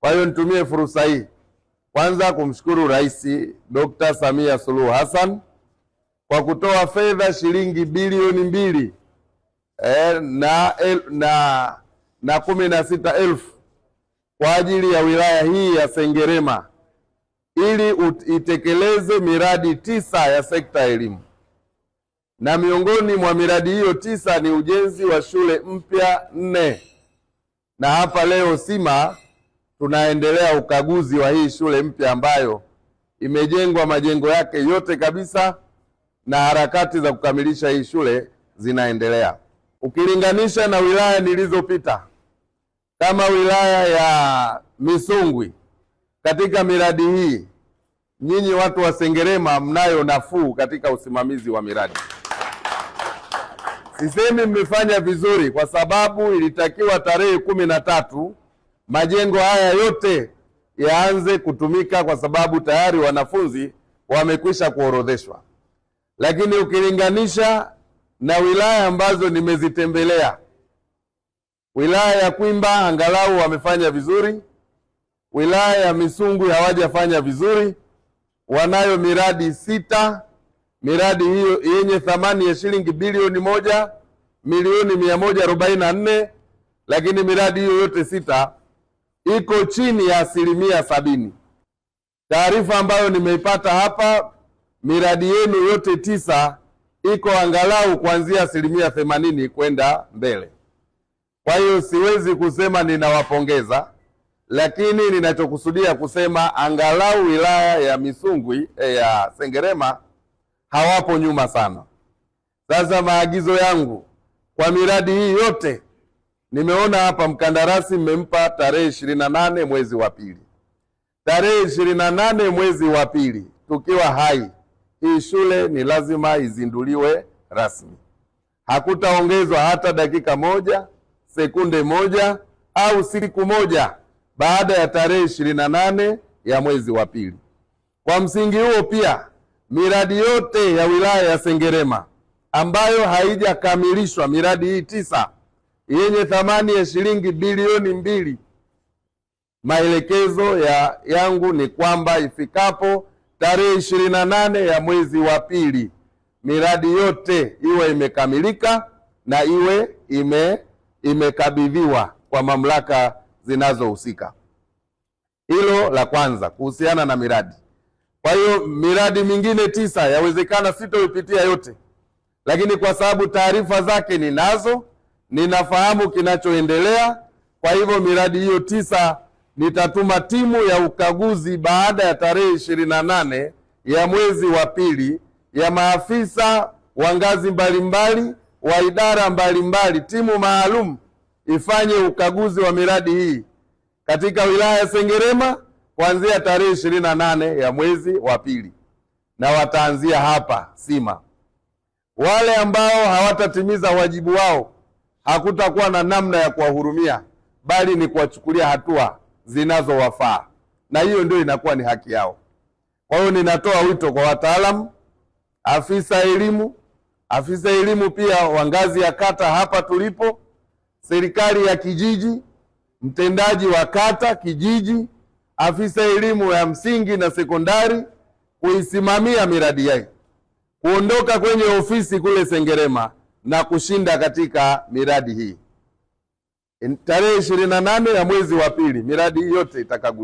Kwa hiyo nitumie fursa hii kwanza kumshukuru Rais Dr. Samia Suluhu Hassan kwa kutoa fedha shilingi bilioni 2 na 16,000 kwa ajili ya wilaya hii ya Sengerema ili itekeleze miradi 9 ya sekta ya elimu. Na miongoni mwa miradi hiyo 9 ni ujenzi wa shule mpya 4. Na hapa leo Sima tunaendelea ukaguzi wa hii shule mpya ambayo imejengwa majengo yake yote kabisa na harakati za kukamilisha hii shule zinaendelea. Ukilinganisha na wilaya nilizopita kama wilaya ya Misungwi, katika miradi hii nyinyi watu wa Sengerema mnayo nafuu katika usimamizi wa miradi. Sisemi mmefanya vizuri, kwa sababu ilitakiwa tarehe 13 majengo haya yote yaanze kutumika, kwa sababu tayari wanafunzi wamekwisha kuorodheshwa. Lakini ukilinganisha na wilaya ambazo nimezitembelea, wilaya ya Kwimba angalau wamefanya vizuri, wilaya ya Misungwi hawajafanya vizuri. Wanayo miradi 6, miradi hiyo yenye thamani ya shilingi bilioni 1,144,000, lakini miradi hiyo yote 6 iko chini ya 70%. Taarifa ambayo nimeipata hapa, miradi yenu yote 9 iko angalau kuanzia 80% kwenda mbele. Kwa hiyo siwezi kusema ninawapongeza, lakini ninachokusudia kusema angalau wilaya ya Misungwi ya Sengerema hawapo nyuma sana. Sasa maagizo yangu kwa miradi hii yote, nimeona hapa mkandarasi mmempa tarehe 28 mwezi wa pili. Tarehe 28 mwezi wa pili tukiwa hai, hii shule ni lazima izinduliwe rasmi. Hakutaongezwa hata dakika moja, sekunde moja au siku moja baada ya tarehe 28 ya mwezi wa pili. Kwa msingi huo pia miradi yote ya wilaya ya Sengerema ambayo haijakamilishwa, miradi hii 9 yenye thamani ya shilingi bilioni 2, maelekezo yangu ni kwamba ifikapo tarehe 28 ya mwezi wa pili miradi yote iwe imekamilika na iwe imekabidhiwa kwa mamlaka zinazohusika. Hilo la kwanza kuhusiana na miradi. Kwa hiyo miradi mingine 9 yawezekana sitoipitia yote, lakini kwa sababu taarifa zake ninazo, ninafahamu kinachoendelea. Kwa hivyo miradi hiyo 9 nitatuma timu ya ukaguzi baada ya tarehe 28 ya mwezi wa pili ya maafisa wa ngazi mbalimbali wa idara mbalimbali, timu maalum ifanye ukaguzi wa miradi hii katika wilaya ya Sengerema kuanzia tarehe 28 ya mwezi wa pili, na wataanzia hapa Sima. Wale ambao hawatatimiza wajibu wao, hakutakuwa na namna ya kuwahurumia, bali ni kuwachukulia hatua zinazowafaa, na hiyo ndio inakuwa ni haki yao. Kwa hiyo ninatoa wito kwa wataalamu, afisa elimu pia wa ngazi ya kata hapa tulipo, serikali ya kijiji, mtendaji wa kata kijiji, afisa elimu ya msingi na sekondari, kuisimamia miradi hii, kuondoka kwenye ofisi kule Sengerema na kushinda katika miradi hii. Tarehe 28 ya mwezi wa pili miradi hii yote itakaguliwa.